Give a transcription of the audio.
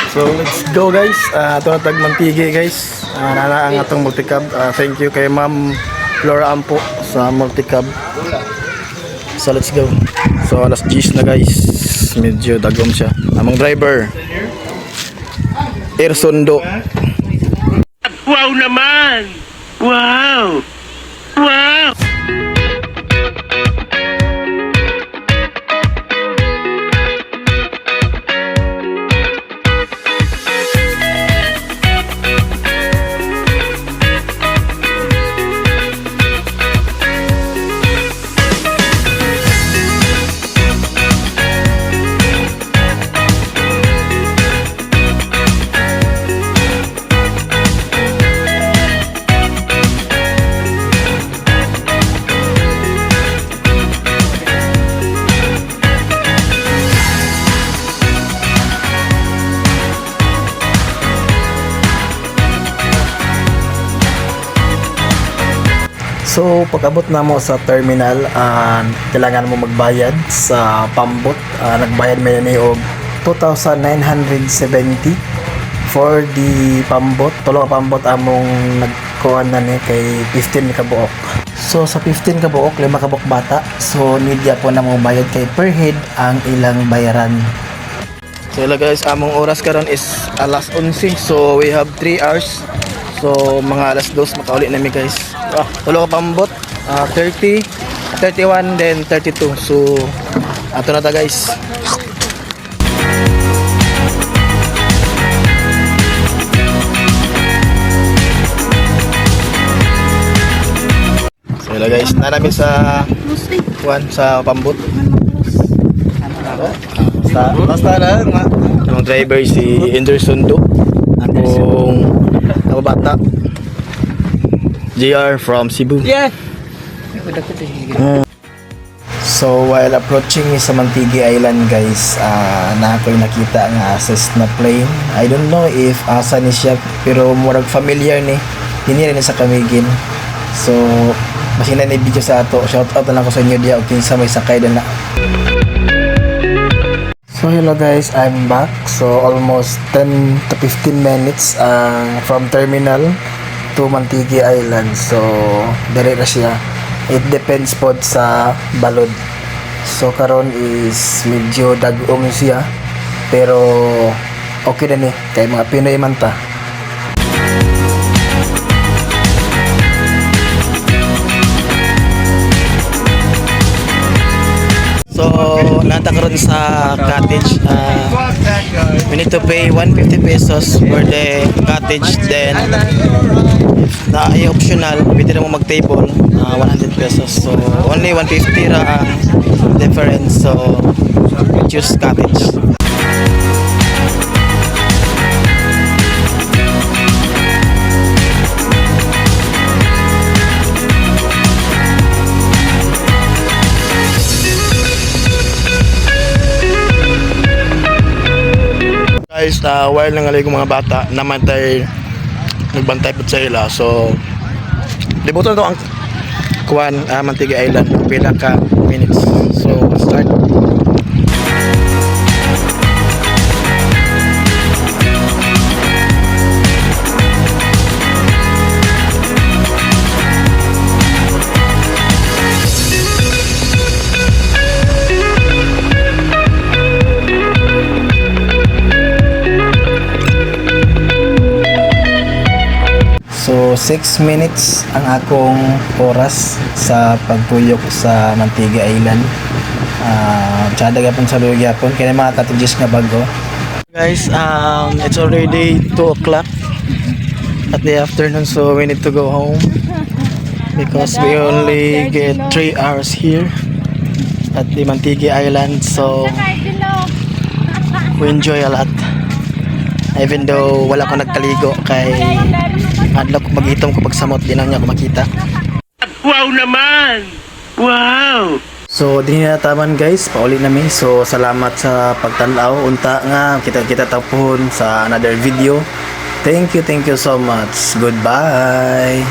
So let's go guys. Ito na tagmantigi guys. Nana ang atong multicab. Thank you kay Ma'am Flora Ampo sa multicab. So let's go. So alas 10 na guys. Medyo dagom siya. Among driver Ersondo. Wow naman! Wow! Wow! So pag-abot na mo sa terminal, kailangan mo magbayad sa pambot. Nagbayad mo ni og 2,970 for the pambot. Tulo ka pambot among nagkuhan na ni kay 15 ka buok. So sa 15 ka buok, 5 ka buok bata. So nidya po na mo bayad kay per head ang ilang bayaran. So hello guys, among oras karon is alas 11. So we have 3 hours. So mga alas 2 makauli na mi guys. Tulo ka pambot, 30, 31, then 32. So ato na ta guys. So hello guys, narami sa sa pambot. Basta na nga ang driver si Anderson Do. Akong kababata JR from Cebu. Yeah! So while approaching sa Mantigi Island guys, na ako'y nakita nga Cessna plane. I don't know if asa ni siya, pero murag familiar ni. Hindi rin sa Camiguin. So masina ni video sa ato. Shout out na lang ko sa inyo diya o kinsa may sakay na. So hello guys, I'm back. So almost 10 to 15 minutes from terminal to Mantigi Island. So dire na siya. It depends pod sa balod. So karon is medyo dagom siya, pero okay na ni kay mga Pinoy man ta. So nata karon sa cottage. We need to pay 150 pesos for the cottage, then na ay optional pwede na mo mag-table 100 pesos. So only 150 ra ang difference. So choose cottage. Guys, while nangalay ko mga bata naman tayo nagbantay po sa ila. So libutan to ang kuwan, Mantigi Island, pila ka minutes. So start. So 6 minutes ang akong oras sa pagpuyok sa Mantigi Island. Tsada gapon sa lugi gapon kaya mga cottages nga bago. Guys, it's already 2 o'clock at the afternoon, so we need to go home because we only get 3 hours here at the Mantigi Island. So we enjoy a lot. Even though wala ko nagkaligo kay adlaw ko mag-itom ko pagsamot, di na niya ako makita. Wow naman! Wow! So din na taman guys, pauli namin. So salamat sa pagtanaw. Unta nga kita tapon sa another video. Thank you so much. Goodbye.